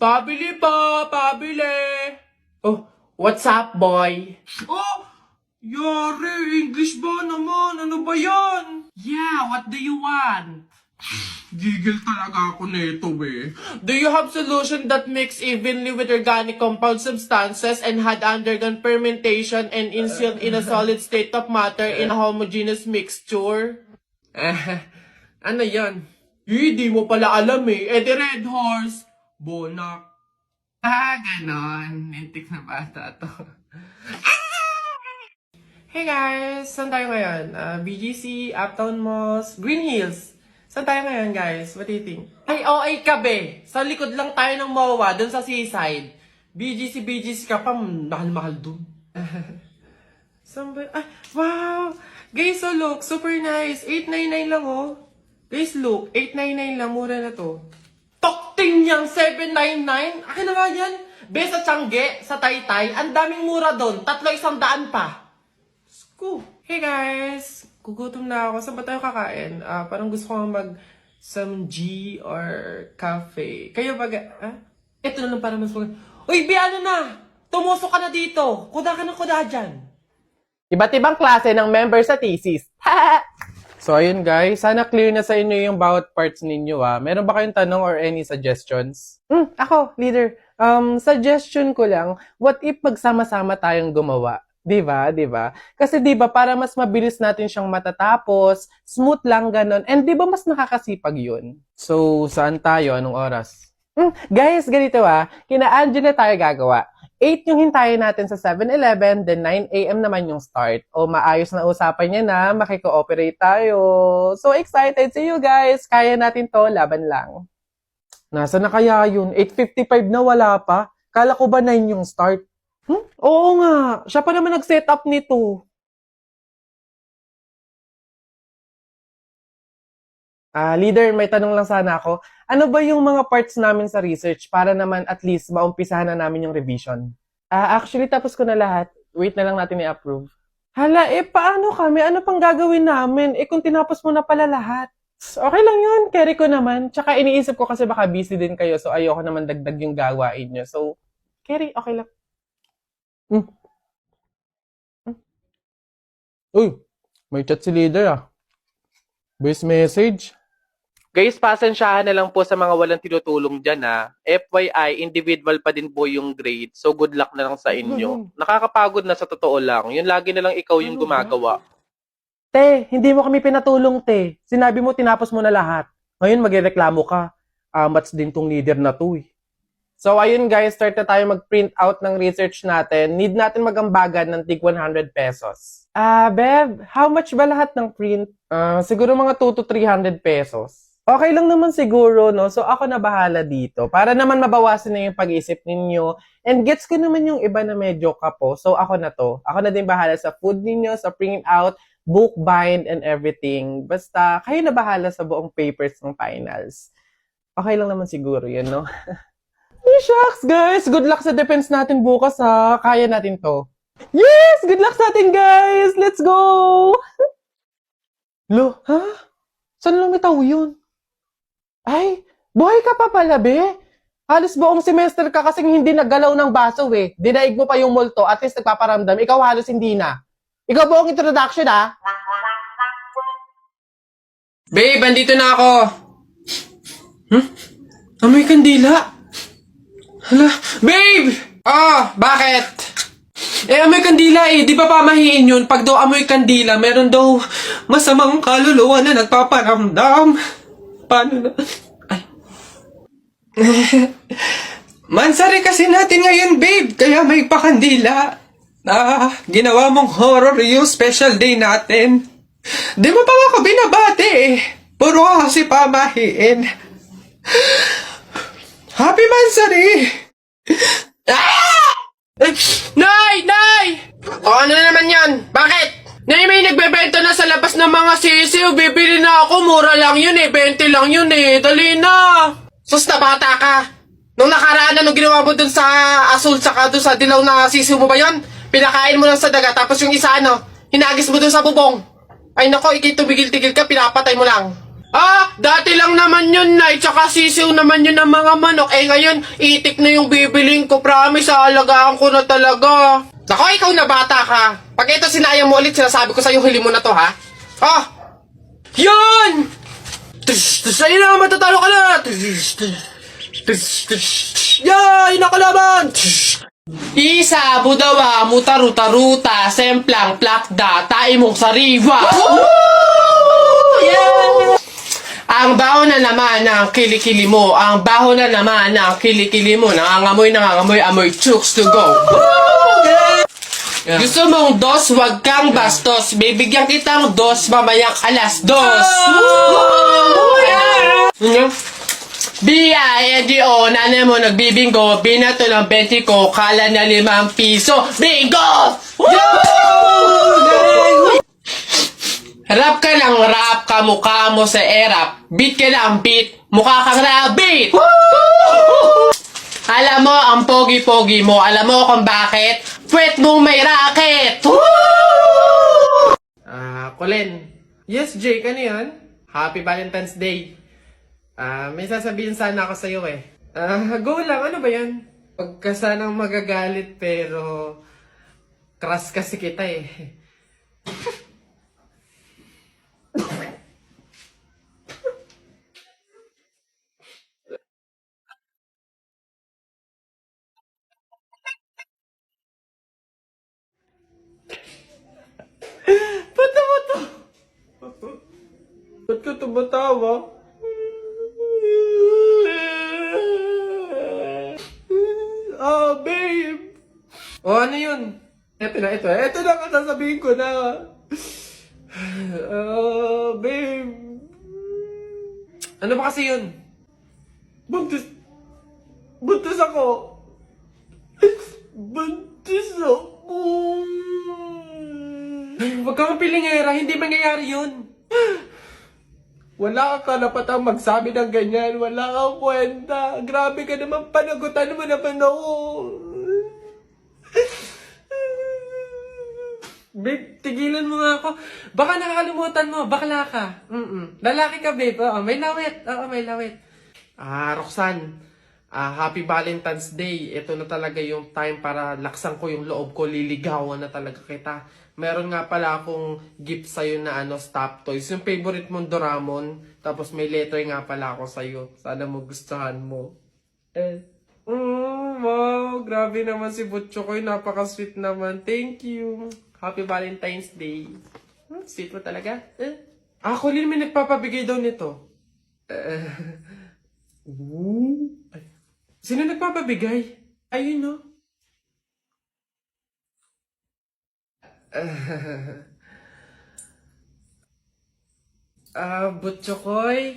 Pabili po, pabili. Oh, what's up, boy? Oh, yari, English ba naman? Ano ba yan? Yeah, what do you want? Gigil talaga ako nito, eh. Do you have solution that mix evenly with organic compound substances and had undergone fermentation and instilled in a solid state of matter in a homogeneous mixture? Ano yan? Di mo pala alam eh. The Red Horse. Bonak. Ganon. Intik na bata to. Hey guys! Saan tayo ngayon? BGC, Uptown Malls, Green Hills. Saan tayo ngayon, guys? What do you think? Ay, kabe! Sa likod lang tayo ng MOA, dun sa seaside. BGC ka pa, mahal-mahal dun. Wow! Guys, so look, super nice. 899 lang, oh. Guys, look, 899 lang, mura na to. Tokting niyang 799? Akin na nga yan. Be, sa Tiangge, sa Taytay, ang daming mura dun. 300 pa. Sko. Hey guys! Gugutom na ako. Saan ba tayo kakain? Parang gusto ko mag some G or cafe. Kayo ba? Ito na lang para mas mag... Uy, Bi, ano na? Tumusok ka na dito. Kuda ka ng kuda dyan. Iba't ibang klase ng member sa thesis. So, ayun guys. Sana clear na sa inyo yung bawat parts ninyo, Meron ba kayong tanong or any suggestions? Ako, leader. Suggestion ko lang, what if magsama-sama tayong gumawa? Diba? Kasi diba, para mas mabilis natin siyang matatapos, smooth lang ganon, and diba mas nakakasipag yun? So, saan tayo? Anong oras? Guys, ganito kina Angela tayo gagawa. 8 yung hintayin natin sa 7-Eleven, then 9 AM naman yung start. O maayos na usapan niya na, makiko-operate tayo. So excited! See you guys! Kaya natin to, laban lang. Nasa na kaya yun? 8:55 na wala pa? Kala ko ba 9 yung start? Oo nga. Siya pa naman nag-set up nito. Leader, may tanong lang sana ako. Ano ba yung mga parts namin sa research para naman at least maumpisahan na namin yung revision? Actually, tapos ko na lahat. Wait na lang natin i-approve. Hala, paano kami? Ano pang gagawin namin? Kung tinapos mo na pala lahat. Okay lang yun. Carry ko naman. Tsaka iniisip ko kasi baka busy din kayo so ayoko naman dagdag yung gawain nyo. So, carry, okay lang. Uy, may chat si leader Voice message. Guys, pasensyahan na lang po sa mga walang tinutulong dyan FYI, individual pa din po yung grade. So good luck na lang sa inyo. Nakakapagod na sa totoo lang. Yun lagi na lang ikaw yung gumagawa. Te, hindi mo kami pinatulong, te. Sinabi mo tinapos mo na lahat. Ngayon magreklamo ka. Mats din tong leader na to So, ayun guys, start na tayo mag-print out ng research natin. Need natin magambagan ng tig 100 pesos. Beb, how much ba lahat ng print? Siguro mga 2 to 300 pesos. Okay lang naman siguro, no? So, ako na bahala dito. Para naman mabawasan na yung pag-iisip ninyo. And gets ko naman yung iba na medyo kapo. So, ako na to. Ako na din bahala sa food ninyo, sa print out, book bind, and everything. Basta, kayo na bahala sa buong papers ng finals. Okay lang naman siguro yun, no? Shucks, guys! Good luck sa defense natin bukas, Kaya natin to. Yes! Good luck sa atin, guys! Let's go! Lo, Saan lumitaw yun? Ay, buhay ka pa pala, be? Halos buong semester ka kasing hindi naggalaw ng baso, Dinaig mo pa yung multo, at least nagpaparamdam. Ikaw halos hindi na. Ikaw buong introduction, Babe, andito na ako. Amoy kandila. Hala, babe! Bakit? Amoy kandila Di ba pamahiin yun? Pag daw amoy kandila, meron daw masamang kaluluwa na nagpaparamdam. Paano na? Ay. Mansari kasi natin ngayon, babe. Kaya may pakandila. Ginawa mong horror yung special day natin. Di mo pa ako binabati Puro ka kasi pamahiin. Happy Mansari! Nay! Ano na naman yan? Bakit? Nay, may nagbebenta na sa labas ng mga sisiw. Bibili na ako. Mura lang yun 20 lang yun Dali na. Sus, bata ka. Nung nakaraan nung ginawa mo dun sa asul saka dun sa dilaw na sisiw mo ba yun? Pinakain mo lang sa daga. Tapos yung isa hinagis mo dun sa bubong. Ay nako, ikay tumigil-tigil ka. Pinapatay mo lang. Dati lang naman yun, Nay. Tsaka sisiw naman yun ng mga manok. Ngayon, itik na yung bibiling ko. Promise, aalagaan ko na talaga. Nako, ikaw na bata ka. Pag ito sinayang mo ulit, sinasabi ko sa'yo, huli mo na to, ha? Yun! Sa'yo na, matatalo ka na! Yay! Nakalaban! Isa, budawa, mutaruta-ruta, semplang, plakda, taimong sariwa. Yeah! Ang baho na naman ng kilikili mo. Ang baho na naman ng kilikili mo. Nangangamoy, amoy chooks to go. Yeah. Gusto mong dos, wag kang bastos. Bibigyan kitang dos, mamayang alas dos. B-I-N-G-O, nanay mo nagbibingo, binato ng 20 ko, kala na 5 piso. Bingo! Rap ka ng rap, kamukha mo sa erap. Beat ka ng beat, mukha kang rabbit. Alam mo ang pogi-pogi mo, alam mo kung bakit? Pwet mong may racket. Colin. Yes, Jake, ano yan? Happy Valentine's Day. May sasabihin sana ako sa'yo eh. Go lang, ano ba yan? Pagka sanang magagalit pero crush kasi kita eh. Ba't ka tumatawa? Babe! Ano yun? Ito na ang sasabihin ko na. Babe. Ano ba kasi yun? Buntis ako. Buntis ako. Huwag kang pilingera, hindi mangyayari yun. Wala kang karapatang magsabi ng ganyan. Wala kang kwenta. Grabe ka naman, panagutan mo naman ako. Babe, tigilan mo nga ako. Baka nakakalimutan mo, bakla ka. Lalaki ka, babe. May lawit. May lawit. Roxanne, Happy Valentine's Day. Ito na talaga yung time para laksan ko yung loob ko. Liligawan na talaga kita. Meron nga pala akong gift sa'yo na stop toys. Yung favorite mong Doraemon. Tapos may letter nga pala ako sa'yo. Sana mo gustuhan mo. Wow, grabe naman si Butcho ko. Napaka-sweet naman. Thank you. Happy Valentine's Day. Sweet mo talaga. Colin, may nagpapabigay daw nito. Sino nagpapabigay? Ayun, no? Butchokoy,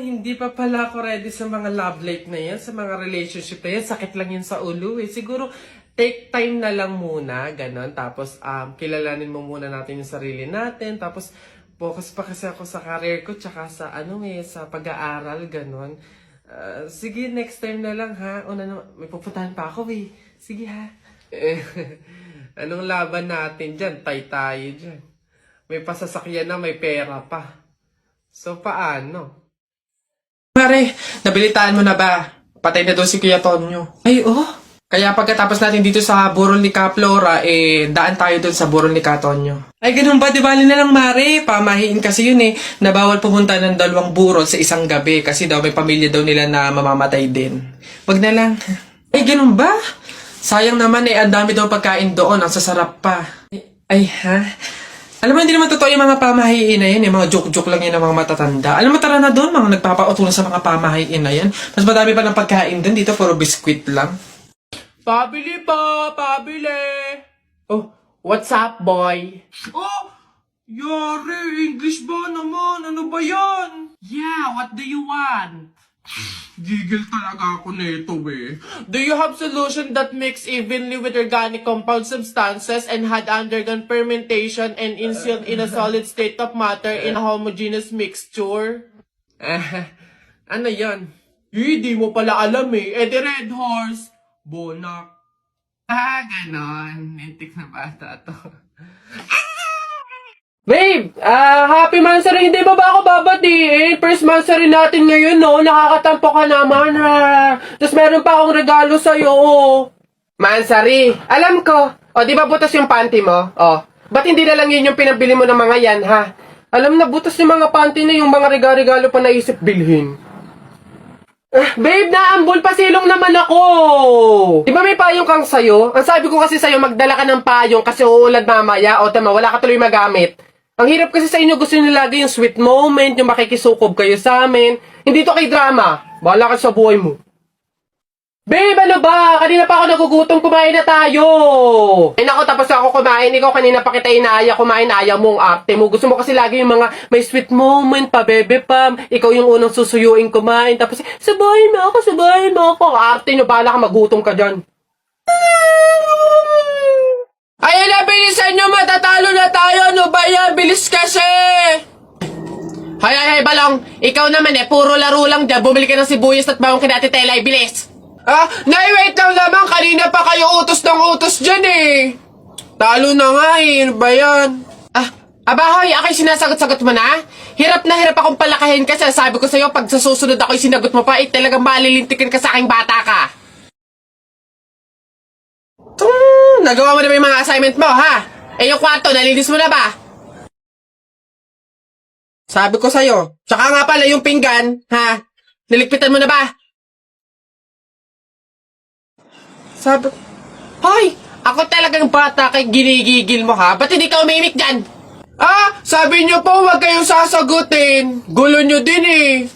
hindi pa pala ako ready sa mga love life na yan, sa mga relationship na yan. Sakit lang yun sa ulo eh. Siguro, take time na lang muna, ganon. Tapos, kilalanin mo muna natin yung sarili natin. Tapos, focus pa kasi ako sa career ko, tsaka sa, sa pag-aaral, ganon. Sige, next time na lang ha. May pupuntahan pa ako eh. Sige ha. Anong laban natin dyan? Tayo dyan. May pasasakyan na, may pera pa. So, paano? Mare, nabilitaan mo na ba? Patay na doon si Kuya Tonyo. Ay, Kaya pagkatapos natin dito sa burol ni Kaplora, daan tayo doon sa burol ni Katonyo. Ay, ganun ba? Di bali na lang, Mare. Pamahiin kasi yun eh, na bawal pumunta ng 2 burol sa isang gabi kasi daw may pamilya daw nila na mamamatay din. Wag na lang. Ay, ganun ba? Sayang naman ang dami daw pagkain doon, ang sasarap pa. Ay, ha? Alam mo, hindi naman totoo yung mga pamahiin na yan, mga joke-joke lang yan ng mga matatanda. Alam mo, tara na doon, mga nagpapautulan sa mga pamahiin na yan. Mas madami pa ng pagkain doon, dito puro biskwit lang. Pabili pa! Pabili! What's up, boy? Yari, English ba naman? Ano ba yan? Yeah, what do you want? Gigil talaga ako nito eh. Do you have solution that mix evenly with organic compound substances and had undergone fermentation and instilled in a solid state of matter in a homogeneous mixture? Ano yan? Hindi mo pala alam eh. The Red Horse. Bonak. Ganon. Intik na bata to. Babe, happy Mansari. Hindi ba ako babatiin? First Mansari natin ngayon, no? Nakakatampo ka naman, ha? Tapos meron pa akong regalo sa'yo, oh. Mansari, alam ko. O, di ba butas yung panty mo? O, ba't hindi na lang yun yung pinabili mo ng mga yan, ha? Alam na, butas yung mga panty na yung mga regalo pa naisip bilhin. Babe, naambol pa silong naman ako! Di ba may payong kang sayo? Ang sabi ko kasi sayo, magdala ka ng payong kasi uulad mamaya. O, tama, wala ka tuloy magamit. Ang hirap kasi sa inyo, gusto nyo lagi yung sweet moment, yung makikisukob kayo sa amin. Hindi to kay drama. Bahala ka sa buhay mo. Babe, ano ba? Kanina pa ako nagugutom, kumain na tayo! Ay nako, tapos ako kumain. Ikaw kanina pa kita inaaya kumain, ayaw mong arte mo. Gusto mo kasi lagi yung mga may sweet moment pa, bebe pam. Ikaw yung unang susuyuin kumain. Tapos, sabahin mo ako. Arte nyo, bahala ka, magutom ka dyan. Ayun na, bilisan nyo, matatalo na tayo. Ano ba yan? Bilis kasi! Hay, Balong. Ikaw naman puro laro lang dyan. Bumili ka ng sibuyas at bawang kinati telay. Bilis! Wait lang naman. Kanina pa kayo utos ng utos dyan Talo na nga Ano ba yan? Abahoy, ako'y sinasagot-sagot mo na? Hirap na hirap akong palakahin kasi sabi ko sa'yo, pag sa susunod ako'y sinagot mo pa, talagang malilintikin ka sa aking bata ka. Nagawa mo na ba yung mga assignment mo, ha? Yung kwarto, nalinis mo na ba? Sabi ko sa'yo. Tsaka nga pala yung pinggan, ha? Niligpitan mo na ba? Sabi ko, hoy! Ako talagang bata kay ginigigil mo, ha? Ba't hindi ka umimik dyan? Sabi niyo po, huwag kayong sasagutin. Gulo niyo din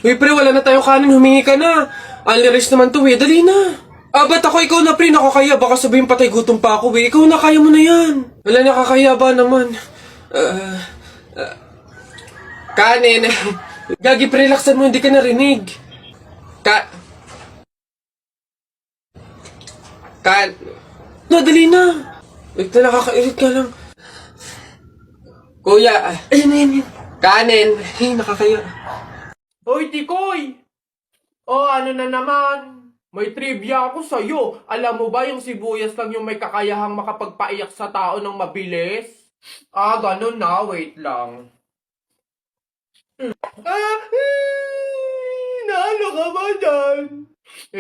Uy, pre, wala na tayong kanin. Humingi ka na. Aliris naman to, Dali na. Ba't ako? Ikaw na, pre. Nakakaya. Baka sabihin patay gutom pa ako, Ikaw na, kaya mo na yan. Wala, nakakaya ba naman? Kanin. Gagi, pre, relaxan mo. Hindi ka narinig. Dali na. Wait na, nakakairit ka lang. Kuya. Ayun. Kanin. Nakakaya. Hoy, Tikoy! Ano na naman? May trivia ako sa'yo. Alam mo ba yung sibuyas lang yung may kakayahang makapagpaiyak sa tao ng mabilis? Ganun na. Wait lang. Naano ka ba dyan?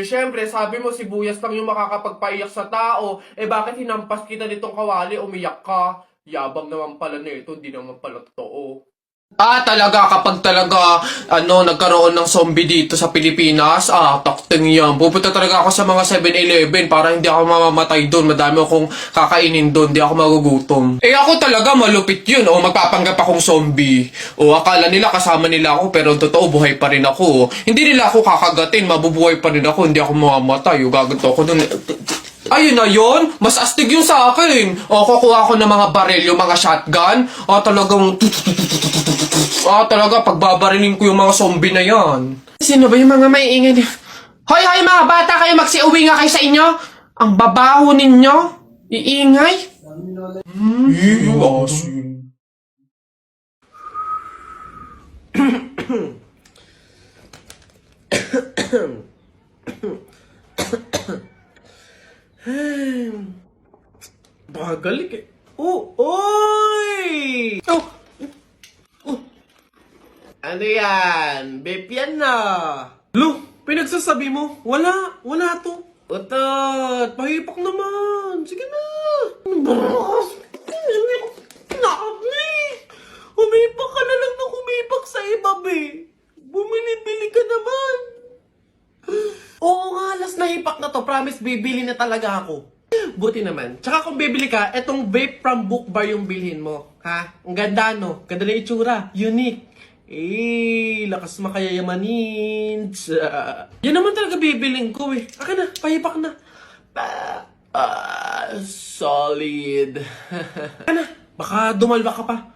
Syempre, sabi mo sibuyas lang yung makakapagpaiyak sa tao. Bakit hinampas kita nitong kawali, umiyak ka? Yabang naman pala nito, hindi naman pala totoo. Talaga, kapag talaga, nagkaroon ng zombie dito sa Pilipinas, takting yan. Pupunta talaga ako sa mga 7-Eleven para hindi ako mamamatay doon. Madami akong kakainin doon, hindi ako magugutom. Ako talaga, malupit yun. Magpapanggap akong zombie. Akala nila kasama nila ako, pero totoo, buhay pa rin ako. Hindi nila ako kakagatin, mabubuhay pa rin ako, hindi ako mamamatay. Gaganto ako doon. Ayun na yun, mas astig yung sa akin. Kukuha ko ng mga baril, yung mga shotgun. Talaga, pagbabarilin ko yung mga zombie na yan. Sino ba yung mga maiingay? Hoy, mga bata kayo, magsiuwi nga kayo sa inyo. Ang babaho ninyo. Iingay. Bagalik Oy! Ano yan? Babe yan na. Lo, pinagsasabi mo? Wala to. Utot, pahipak naman. Sige na. Humipak ka na lang ng humipak sa iba, be. Bumili-bili ka naman. Oo nga, last na hipak na to. Promise, bibili na talaga ako. Buti naman. Tsaka kung bibili ka, etong vape from Book Bar yung bilhin mo. Ha? Ang ganda, no? Ganda na itsura. Unique. Lakas makayayamanin. Yan naman talaga bibiling ko Akin na, pahipak na. Solid. Baka dumalwa ka pa.